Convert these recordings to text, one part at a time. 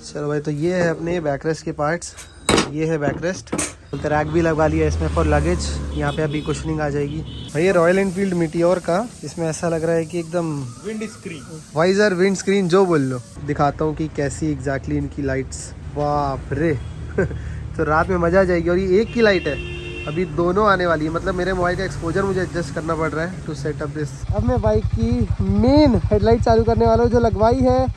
चलो भाई, तो ये है अपने बैकरेस्ट के पार्ट्स। ये है बैकरेस्ट, रैक भी लगवा लिया इसमें फॉर लगेज। यहाँ पे अभी कुशनिंग आ जाएगी भाई। ये रॉयल एनफील्ड मीटियोर का, इसमें ऐसा लग रहा है कि एकदम windscreen, visor, windscreen जो बोल लो। दिखाता हूँ कि कैसी एग्जैक्टली इनकी लाइट्स, बाप रे तो रात में मज़ा आ जाएगी। और ये एक की लाइट है, अभी दोनों आने वाली है। मतलब मेरे मोबाइल का एक्सपोजर मुझे एडजस्ट करना पड़ रहा है टू सेट अप दिस। अब मैं बाइक की मेन हेडलाइट चालू करने वाला हूँ जो लगवाई है।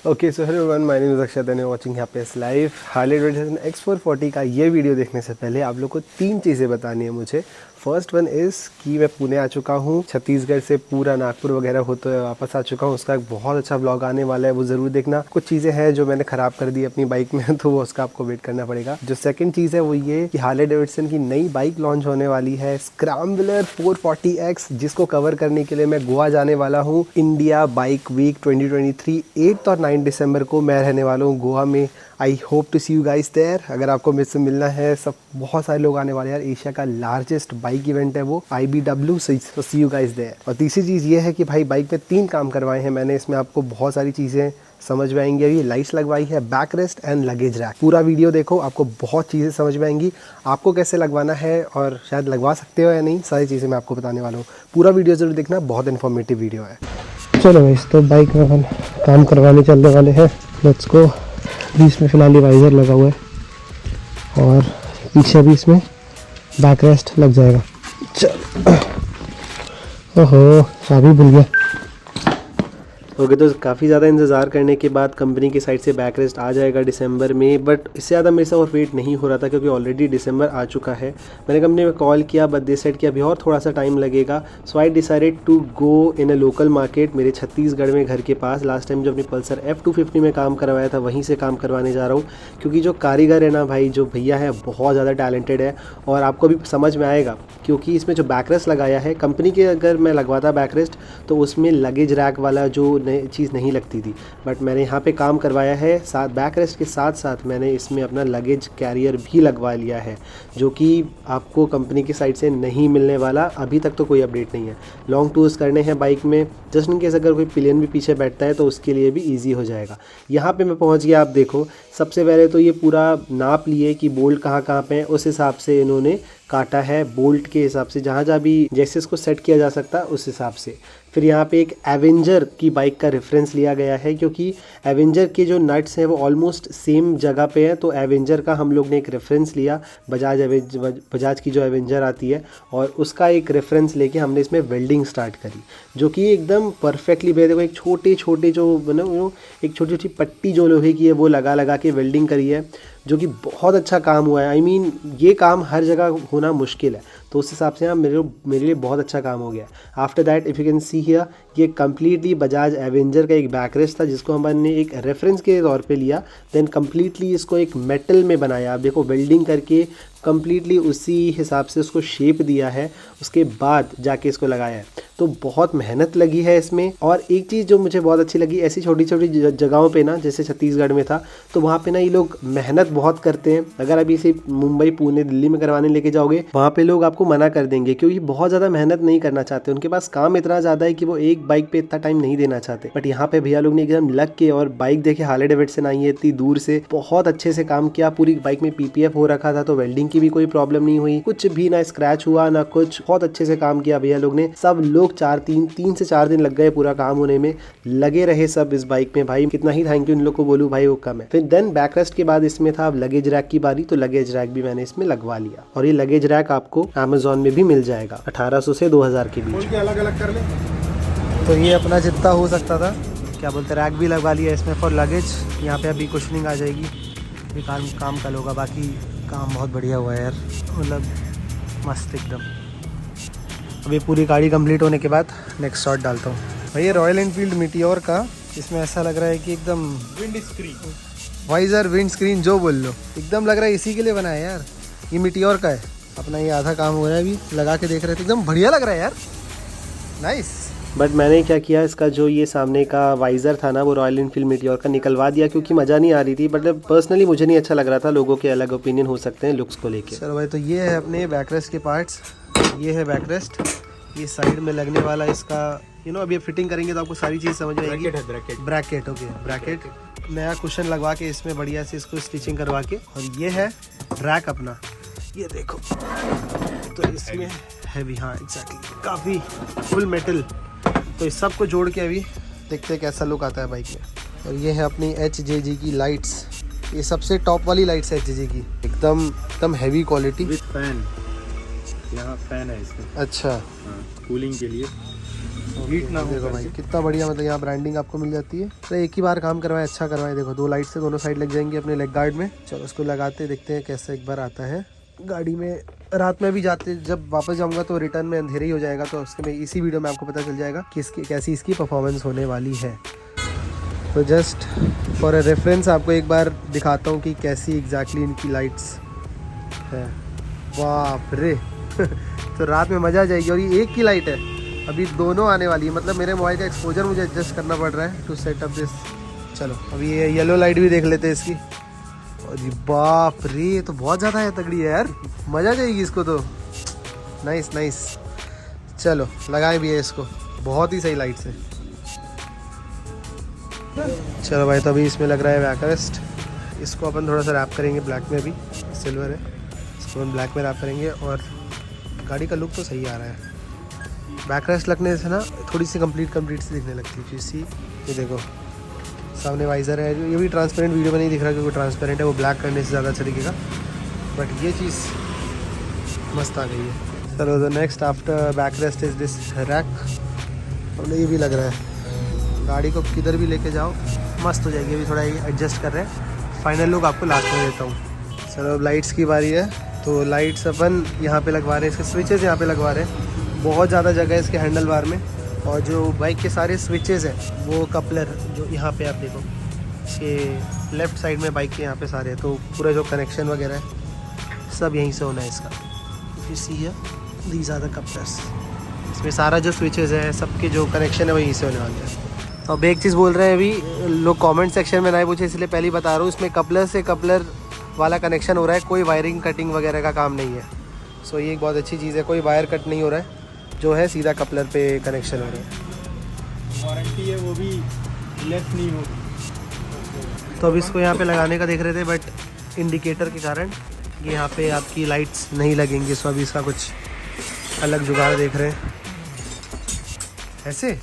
Okay so hello everyone, my name is Akshat and watching happiest life. Harley Davidson X440 का ये वीडियो देखने से पहले आप लोग को 3 चीज़ें बतानी है मुझे। फर्स्ट वन इज़ कि मैं पुणे आ चुका हूँ, छत्तीसगढ़ से पूरा नागपुर वगैरह होते हुए वापस आ चुका हूँ। उसका एक बहुत अच्छा ब्लॉग आने वाला है, वो ज़रूर देखना। कुछ चीज़ें हैं जो मैंने ख़राब कर दी अपनी बाइक में तो वो उसका आपको वेट करना पड़ेगा। जो सेकंड चीज़ है वो ये कि हार्ले डेविडसन की नई बाइक लॉन्च होने वाली है, स्क्रैम्बलर 440X, जिसको कवर करने के लिए मैं गोवा जाने वाला हूँ। इंडिया बाइक वीक 2023 8 और 9 दिसंबर को मैं रहने वाला हूँ गोवा में। I hope to see you guys there. अगर आपको मुझसे मिलना है, सब बहुत सारे लोग आने वाले हैं यार। एशिया का लार्जेस्ट बाइक इवेंट है वो, IBW, so see you guys there. और तीसरी चीज़ ये है कि भाई बाइक में 3 काम करवाए हैं मैंने। इसमें आपको बहुत सारी चीज़ें समझ में आएंगी। अभी लाइट्स लगवाई है, back rest and luggage rack. पूरा वीडियो देखो, आपको बहुत चीज़ें समझ में आएंगी। आपको कैसे लगवाना है और शायद लगवा सकते हो या नहीं, सारी चीज़ें मैं आपको बताने वाला हूँ। पूरा वीडियो ज़रूर देखना, बहुत इन्फॉर्मेटिव वीडियो है। चलो भाई, तो बाइक में हम काम करवाने चलने वाले हैं। Let's go. बीच में फिलहाल वाइजर लगा हुआ है और पीछे भी इसमें बैक रेस्ट लग जाएगा। चल, ओहो चाबी भूल गया। ओके, तो काफ़ी ज़्यादा इंतज़ार करने के बाद कंपनी की साइड से बैक रेस्ट आ जाएगा दिसंबर में। बट इससे ज़्यादा मेरे से और वेट नहीं हो रहा था क्योंकि ऑलरेडी दिसंबर आ चुका है। मैंने कंपनी में कॉल किया, बट दे सेड कि अभी और थोड़ा सा टाइम लगेगा। So I decided to go in a local market मेरे छत्तीसगढ़ में घर के पास। लास्ट टाइम जो अपनी पल्सर F250 में काम करवाया था, वहीं से काम करवाने जा रहा हूँ। क्योंकि जो कारीगर है ना भाई, जो भैया है, बहुत ज़्यादा टैलेंटेड है। और आपको भी समझ में आएगा क्योंकि इसमें जो बैक रेस्ट लगाया है कंपनी के, अगर मैं लगवाता बैक रेस्ट तो उसमें लगेज रैक वाला जो चीज़ नहीं लगती थी। बट मैंने यहाँ पे काम करवाया है, साथ बैक रेस्ट के साथ साथ मैंने इसमें अपना लगेज कैरियर भी लगवा लिया है, जो कि आपको कंपनी की साइड से नहीं मिलने वाला। अभी तक तो कोई अपडेट नहीं है। लॉन्ग टूर्स करने हैं बाइक में, जस्ट इन केस अगर कोई पिलियन भी पीछे बैठता है तो उसके लिए भी ईजी हो जाएगा। यहाँ पे मैं पहुँच गया। आप देखो, सबसे पहले तो ये पूरा नाप लिए कि बोल्ट कहाँ कहाँ पे हैं, उस हिसाब से इन्होंने काटा है। बोल्ट के हिसाब से जहाँ जहाँ भी जैसे इसको सेट किया जा सकता है उस हिसाब से। फिर यहाँ पे एक एवेंजर की बाइक का रेफरेंस लिया गया है क्योंकि एवेंजर के जो नट्स हैं वो ऑलमोस्ट सेम जगह पे हैं। तो एवेंजर का हम लोग ने एक रेफरेंस लिया, बजाज की जो एवेंजर आती है, और उसका एक रेफरेंस लेके हमने इसमें वेल्डिंग स्टार्ट करी, जो कि एकदम परफेक्टली। देखो, एक छोटे छोटे जो एक छोटी छोटी पट्टी जो लोहे की है वो लगा के वेल्डिंग करी है, जो कि बहुत अच्छा काम हुआ है। आई मीन ये काम हर जगह होना मुश्किल है, तो उस हिसाब से मेरे लिए बहुत अच्छा काम हो गया। After that if you can see here, ये कम्प्लीटली बजाज एवेंजर का एक बैक रेस्ट था जिसको हमने एक रेफरेंस के तौर पे लिया। देन कम्प्लीटली इसको एक मेटल में बनाया। आप देखो, वेल्डिंग करके कम्प्लीटली उसी हिसाब से उसको शेप दिया है, उसके बाद जाके इसको लगाया है। तो बहुत मेहनत लगी है इसमें। और एक चीज़ जो मुझे बहुत अच्छी लगी, ऐसी छोटी छोटी जगहों पे ना, जैसे छत्तीसगढ़ में था तो वहाँ पे ना ये लोग मेहनत बहुत करते हैं। अगर अभी इसे मुंबई, पुणे, दिल्ली में करवाने लेके जाओगे, वहाँ पे लोग आपको मना कर देंगे क्योंकि बहुत ज़्यादा मेहनत नहीं करना चाहते। उनके पास काम इतना ज़्यादा है कि वो एक बाइक पे इतना टाइम नहीं देना चाहते। बट यहाँ पे भैया लोग ने एकदम लग के, और बाइक देखे हार्ले डेविडसन आई है इतनी दूर से, बहुत अच्छे से काम किया। पूरी बाइक में PPF हो रखा था तो वेल्डिंग की भी कोई प्रॉब्लम नहीं हुई, कुछ भी ना स्क्रैच हुआ ना कुछ। बहुत अच्छे से काम किया भैया लोग ने। सब लोग 3 से 4 दिन लग गए पूरा काम होने में, लगे रहे सब इस बाइक में। भाई कितना ही थैंक यू इन लोग को बोलूँ भाई, वो कम है। फिर देन बैक रेस्ट के बाद इसमें था लगेज रैक की बारी, तो लगेज रैक भी मैंने इसमें लगवा लिया। और ये लगेज रैक आपको Amazon में भी मिल जाएगा 1800 से 2000 के बीच। अलग अलग कर ले। तो ये अपना जितना हो सकता था, क्या बोलते, रैक भी लगवा लिया इसमें फॉर लगेज। यहाँ पे अभी कुशनिंग आ जाएगी। ये काम कल होगा, बाकी काम बहुत बढ़िया हुआ है यार, मतलब मस्त एकदम। अभी पूरी गाड़ी कंप्लीट होने के बाद नेक्स्ट शॉट डालता हूँ भाई। ये रॉयल एनफील्ड मीटियोर का, इसमें ऐसा लग रहा है कि एकदम windscreen, visor, windscreen जो बोल लो, एकदम लग रहा है इसी के लिए बना है यार। ये मीटियोर का है अपना। ये आधा काम हो रहा है, अभी लगा के देख रहे थे, एकदम बढ़िया लग रहा है यार, नाइस। बट मैंने क्या किया, इसका जो ये सामने का वाइज़र था ना, वो रॉयल एनफील्ड मीटियोर का निकलवा दिया क्योंकि मज़ा नहीं आ रही थी। बट पर्सनली मुझे नहीं अच्छा लग रहा था, लोगों के अलग ओपिनियन हो सकते हैं लुक्स को लेके। चलो भाई, तो ये है अपने बैकरेस्ट के पार्ट्स। ये है बैकरेस्ट, ये साइड में लगने वाला इसका यू नो अभी फिटिंग करेंगे तो आपको सारी चीज़ समझ में आएगी। ब्रैकेट है, ब्रैकेट। ब्रैकेट ओके, ब्रैकेट नया कुशन लगवा के इसमें बढ़िया से इसको स्टिचिंग करवा के, और ये है रैक अपना, ये देखो। तो इसमें हैवी, हाँ एग्जैक्टली, काफ़ी फुल मेटल। तो इस सब को जोड़ के अभी देखते हैं कैसा लुक आता है बाइक में। और ये है अपनी HJG की लाइट्स, ये सबसे टॉप वाली लाइट्स है HJG की, एकदम हैवी क्वालिटी विद फैन। यहाँ फैन है इसमें। अच्छा, कूलिंग के लिए, हीट ना हो। देखो भाई कितना बढ़िया, मतलब यहाँ ब्रांडिंग आपको मिल जाती है। तो एक ही बार काम करवाए, अच्छा करवाए। देखो 2 लाइट से दोनों साइड लग जाएंगी अपने लेग गार्ड में। चलो उसको लगाते देखते हैं कैसा एक बार आता है गाड़ी में। रात में भी जाते, जब वापस जाऊंगा तो रिटर्न में अंधेरा ही हो जाएगा, तो उसके में इसी वीडियो में आपको पता चल जाएगा कि इसकी कैसी इसकी परफॉर्मेंस होने वाली है। तो जस्ट फॉर अ रेफरेंस आपको एक बार दिखाता हूँ कि कैसी एग्जैक्टली इनकी लाइट्स है। बाप रे तो रात में मज़ा आ जाएगी। और ये एक की लाइट है, अभी दोनों आने वाली है, मतलब मेरे मोबाइल का एक्सपोजर मुझे एडजस्ट करना पड़ रहा है टू सेट अप दिस। चलो अभी ये येलो लाइट भी देख लेते हैं इसकी। और ये बाप रे, ये तो बहुत ज़्यादा है, तगड़ी है यार, मज़ा आ जाएगी इसको तो। नाइस नाइस, चलो लगाए भी है इसको, बहुत ही सही लाइट्स है। चलो भाई, तो अभी इसमें लग रहा है बैकरेस्ट। इसको अपन थोड़ा सा रैप करेंगे ब्लैक में, अभी सिल्वर है, इसको अपन ब्लैक में रैप करेंगे। और गाड़ी का लुक तो सही आ रहा है। बैकरेस्ट लगने से ना थोड़ी सी कंप्लीट सी दिखने लगती है। इसी ये देखो सामने वाइज़र है, ये भी ट्रांसपेरेंट वीडियो में नहीं दिख रहा क्योंकि ट्रांसपेरेंट है, वो ब्लैक करने से ज़्यादा अच्छा दिखेगा। बट ये चीज़ मस्त आ गई है। चलो the next after backrest is this rack. और ये भी लग रहा है, गाड़ी को किधर भी लेके जाओ मस्त हो जाएगी। अभी थोड़ा ये एडजस्ट कर रहे हैं, फाइनल लुक आपको लास्ट में देता हूँ। चलो अब लाइट्स की बारी है। तो लाइट्स अपन यहाँ पे लगवा रहे हैं, इसके स्विचेस यहाँ पे लगवा रहे हैं। बहुत ज़्यादा जगह है इसके हैंडल बार में। और जो बाइक के सारे स्विचेस हैं वो कपलर जो यहाँ पे आप देखो, इसके लेफ़्ट साइड में बाइक के यहाँ पे सारे हैं। तो पूरा जो कनेक्शन वगैरह है सब यहीं से होना है इसका। If you see here, these are the couplers. इसमें सारा जो स्विचेस है, सबके जो कनेक्शन है वो यहीं से होने वाले हैं। तो अब एक चीज़ बोल रहे हैं अभी लोग कमेंट सेक्शन में, ना पूछे इसलिए पहले ही बता रहा हूँ, इसमें कपलर से कपलर वाला कनेक्शन हो रहा है, कोई वायरिंग कटिंग वगैरह का काम नहीं है। सो ये एक बहुत अच्छी चीज़ है, कोई वायर कट नहीं हो रहा है, जो है सीधा कपलर पे कनेक्शन हो रहा है। वारंटी है, वो भी लेस नहीं होगी। तो अब इसको यहाँ पे लगाने का देख रहे थे, बट इंडिकेटर के कारण ये यहाँ पे आपकी लाइट्स नहीं लगेंगी। सो अभी इसका कुछ अलग जुगाड़ देख रहे हैं ऐसे।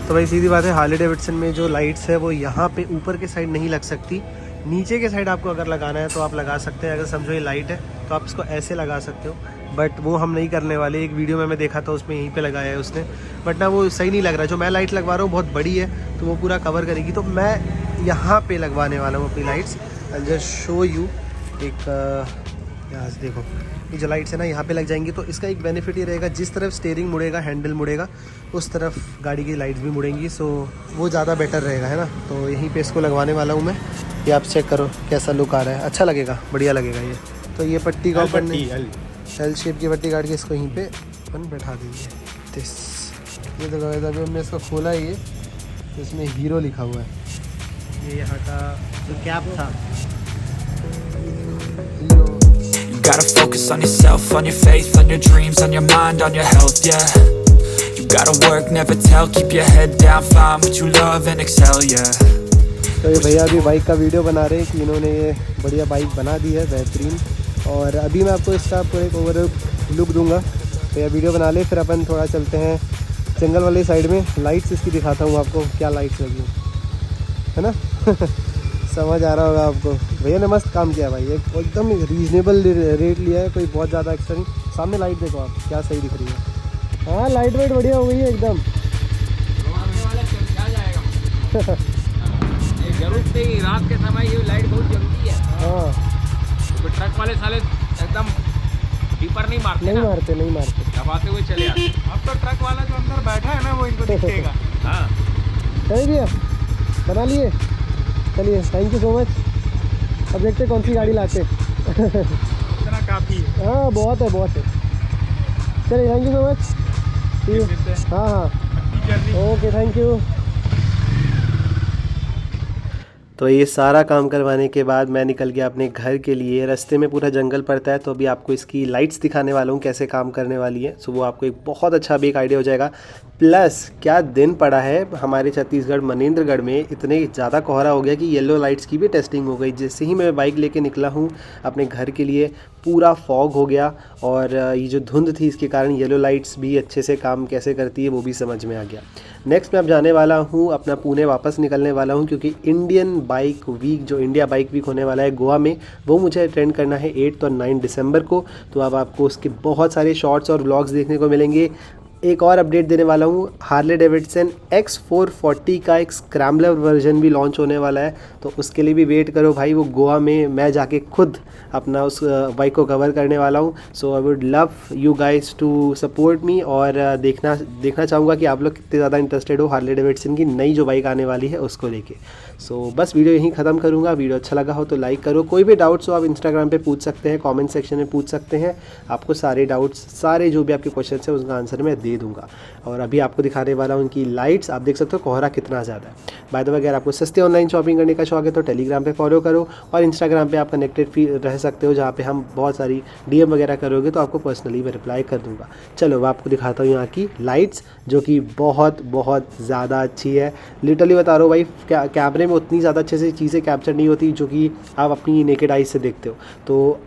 तो भाई सीधी बात है, हार्ले डेविडसन में जो लाइट्स है वो यहाँ पे ऊपर के साइड नहीं लग सकती, नीचे के साइड आपको अगर लगाना है तो आप लगा सकते हैं। अगर समझो ये लाइट है तो आप इसको ऐसे लगा सकते हो, बट वो हम नहीं करने वाले। एक वीडियो में मैं देखा था उसमें यहीं पे लगाया है उसने, बट ना वो सही नहीं लग रहा। जो मैं लाइट लगवा रहा हूँ बहुत बड़ी है, तो वो पूरा कवर करेगी। तो मैं यहाँ पे लगवाने वाला हूँ अपनी lights. I just show you. एक यहाँ से देखो, ये जो लाइट्स है ना यहाँ पे लग जाएंगी। तो इसका एक बेनिफिट ये रहेगा, जिस तरफ स्टीयरिंग मुड़ेगा, हैंडल मुड़ेगा, उस तरफ गाड़ी की लाइट्स भी मुड़ेंगी। सो वो ज़्यादा बेटर रहेगा, है ना। तो यहीं पे इसको लगवाने वाला हूँ मैं। ये आप चेक करो कैसा लुक आ रहा है, अच्छा लगेगा, बढ़िया लगेगा ये। तो ये पट्टी का ऊपर एल शेप की पट्टी काट के इसको यहीं पे अपन बैठा देंगे। दिस ये देखो, अभी हमने इसको खोला है, ये इसमें हीरो लिखा हुआ है। ये यहाँ का जो कैप था, hero. Gotta focus on yourself, on your faith, on your dreams, on your mind, on your health, yeah. You gotta work, never tell, keep your head down, find what you love and excel, yeah. तो ये भैया अभी bike का video बना रहे हैं कि इन्होंने ये बढ़िया बाइक बना दी है, बेहतरीन। और अभी मैं आपको इसका पूरा एक ओवर लुक दूंगा। तो ये वीडियो बना ले, फिर अपन थोड़ा चलते हैं जंगल वाली साइड में। लाइट्स इसकी दिखाता हूँ आपको, क्या लाइट्स लगी है ना समझ आ रहा होगा आपको। भैया ने मस्त काम किया भाई, एक एकदम रीजनेबल रेट लिया है, कोई बहुत ज़्यादा एक्स्ट्रा नहीं। सामने लाइट देखो आप, क्या सही दिख रही है। हाँ लाइट वाइट बढ़िया हो गई है एकदम। जरूरत नहीं, रात के समय ये लाइट बहुत जरूरी है। हाँ तो ट्रक वाले साले एकदम डीपर नहीं मारते, नहीं मारते दबाते हुए चले आते। अब तो ट्रक वाला जो अंदर बैठा है ना, वो इनको दिखेगा। हाँ चलिए भैया बना लिए, चलिए थैंक यू सो मच। अब देखते हैं कौन सी गाड़ी लाते। इतना काफ़ी है। हाँ बहुत है चलिए, थैंक यू सो मच। हाँ ओके थैंक यू। तो ये सारा काम करवाने के बाद मैं निकल गया अपने घर के लिए। रास्ते में पूरा जंगल पड़ता है, तो अभी आपको इसकी लाइट्स दिखाने वाला हूँ कैसे काम करने वाली है। सो वो आपको एक बहुत अच्छा भी एक आइडिया हो जाएगा। प्लस क्या दिन पड़ा है हमारे छत्तीसगढ़ मनेंद्रगढ़ में, इतने ज़्यादा कोहरा हो गया कि येलो लाइट्स की भी टेस्टिंग हो गई। जैसे ही मैं बाइक लेके निकला हूँ अपने घर के लिए, पूरा फॉग हो गया और ये जो धुंध थी इसके कारण येलो लाइट्स भी अच्छे से काम कैसे करती है वो भी समझ में आ गया। नेक्स्ट मैं अब जाने वाला हूँ अपना पुणे वापस निकलने वाला हूँ, क्योंकि इंडियन बाइक वीक जो इंडिया बाइक वीक होने वाला है गोवा में, वो मुझे अटेंड करना है 8 और 9 दिसंबर को। तो अब आपको उसके बहुत सारे शॉर्ट्स और व्लॉग्स देखने को मिलेंगे। एक और अपडेट देने वाला हूँ, हार्ले डेविडसन X440 का एक स्क्रैम्बलर वर्जन भी लॉन्च होने वाला है, तो उसके लिए भी वेट करो भाई। वो गोवा में मैं जाके खुद अपना उस बाइक को कवर करने वाला हूँ। So I would love you guys to support me, और देखना चाहूँगा कि आप लोग कितने ज़्यादा इंटरेस्टेड हो हार्ले डेविडसन की नई जो बाइक आने वाली है उसको लेके। सो बस वीडियो यहीं ख़त्म करूँगा। वीडियो अच्छा लगा हो तो लाइक करो। कोई भी डाउट्स हो आप इंस्टाग्राम पे पूछ सकते हैं, कमेंट सेक्शन में पूछ सकते हैं। आपको सारे डाउट्स, सारे जो भी आपके क्वेश्चन है उसका आंसर मैं दे दूँगा। और अभी आपको दिखाने वाला हूँ उनकी लाइट्स। आप देख सकते हो कोहरा कितना ज़्यादा है। बाय द वे, अगर आपको सस्ते ऑनलाइन शॉपिंग करने का शौक है तो टेलीग्राम पे फॉलो करो, और इंस्टाग्राम पे आप कनेक्टेड रह सकते हो, जहाँ पे हम बहुत सारी डीएम वगैरह करोगे तो आपको पर्सनली मैं रिप्लाई कर दूँगा। चलो मैं आपको दिखाता हूँ यहाँ की लाइट्स, जो कि बहुत बहुत ज़्यादा अच्छी है। लिटरली बता रहा हूँ भाई, कैमरे में उतनी ज़्यादा अच्छे से चीज़ें कैप्चर नहीं होती जो कि आप अपनी नेकेड आइज से देखते हो। तो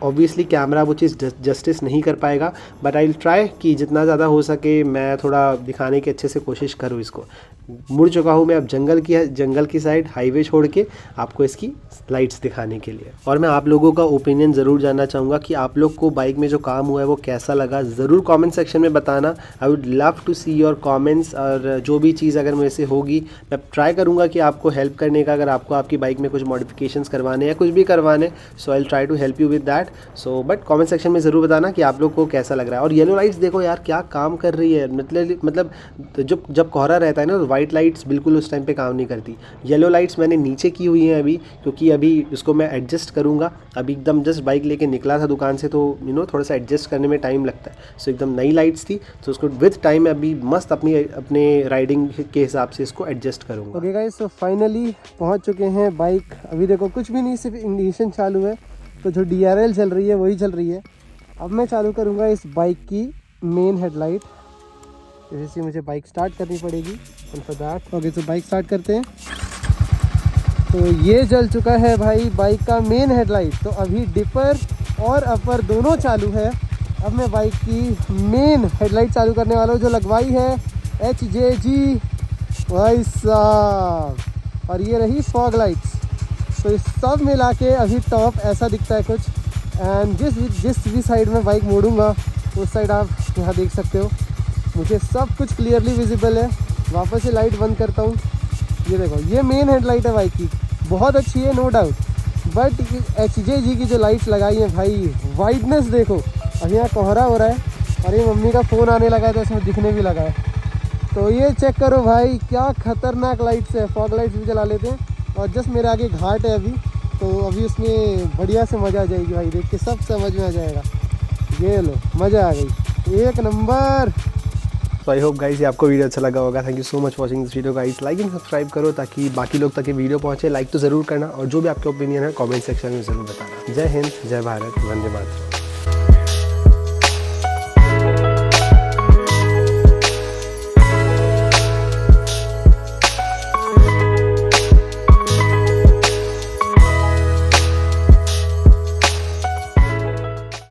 ऑब्वियसली कैमरा वो चीज़ जस्टिस नहीं कर पाएगा, बट आई विल ट्राई कि जितना ज़्यादा हो सके मैं थोड़ा दिखाने की अच्छे से कोशिश करूँ इसको। मुड़ चुका हूँ मैं अब जंगल की साइड, हाईवे छोड़ के आपको इसकी लाइट्स दिखाने के लिए। और मैं आप लोगों का ओपिनियन ज़रूर जानना चाहूँगा कि आप लोग को बाइक में जो काम हुआ है वो कैसा लगा, ज़रूर कमेंट सेक्शन में बताना। I would love to see your comments, और जो भी चीज़ अगर मेरे से होगी मैं ट्राई करूँगा कि आपको हेल्प करने का। अगर आपको आपकी बाइक में कुछ मॉडिफिकेशंस करवाने या कुछ भी करवाने, so I will try to help you with that. So but comment section में ज़रूर बताना कि आप लोग को कैसा लग रहा है। और येलो लाइट्स देखो यार क्या काम कर रही है, मतलब जब कोहरा रहता है ना, तो वाइट लाइट्स बिल्कुल उस टाइम पे काम नहीं करती। येलो लाइट्स मैंने नीचे की हुई हैं अभी, क्योंकि अभी इसको मैं एडजस्ट करूँगा। अभी एकदम जस्ट बाइक लेके निकला था दुकान से, तो थोड़ा सा एडजस्ट करने में टाइम लगता है। सो एकदम नई लाइट्स थी, तो उसको विथ टाइम अभी मस्त अपने राइडिंग के हिसाब से इसको एडजस्ट करूँगा। ओके गाइस, सो फाइनली पहुँच चुके हैं बाइक। अभी देखो कुछ भी नहीं, सिर्फ इंडिकेशन चालू है, तो जो DRL चल रही है वही चल रही है। अब मैं चालू करूँगा इस बाइक की मेन हेडलाइट। जैसे मुझे बाइक स्टार्ट करनी पड़ेगी, एंड फॉर दैट ओके, तो बाइक स्टार्ट करते हैं। तो ये जल चुका है भाई बाइक का मेन हेडलाइट। तो अभी डिपर और अपर दोनों चालू है। अब मैं बाइक की मेन हेडलाइट चालू करने वाला हूँ, जो लगवाई है HJG भाई साहब। और ये रही फॉग लाइट्स। तो इस सब मिला के अभी टॉप ऐसा दिखता है कुछ। एंड जिस भी साइड में बाइक मोड़ूंगा उस साइड आप यहाँ देख सकते हो, मुझे सब कुछ क्लियरली विजिबल है। वापस से लाइट बंद करता हूँ। ये देखो, ये मेन हेडलाइट है बाइक की, बहुत अच्छी है नो डाउट। बट HJG की जो लाइट्स लगाई हैं भाई, वाइडनेस देखो। अभी यहाँ कोहरा हो रहा है और ये मम्मी का फ़ोन आने लगा है तो इसमें दिखने भी लगा है। तो ये चेक करो भाई, क्या खतरनाक लाइट्स है। फॉग लाइट्स भी जला लेते हैं। और जस्ट मेरे आगे घाट है अभी, तो अभी उसमें बढ़िया से मज़ा आ जाएगी भाई, देख के सब समझ में आ जाएगा। ये लो, मज़ा आ गई, एक नंबर। तो आई होप गाइस ये आपको वीडियो अच्छा लगा होगा। Thank you so much watching this video guys. Like and subscribe करो ताकि बाकी लोग तक ये वीडियो पहुँचे। लाइक तो ज़रूर करना, और जो भी आपके ओपिनियन है कमेंट सेक्शन में ज़रूर बताना। जय हिंद, जय भारत, वंदे मातरम।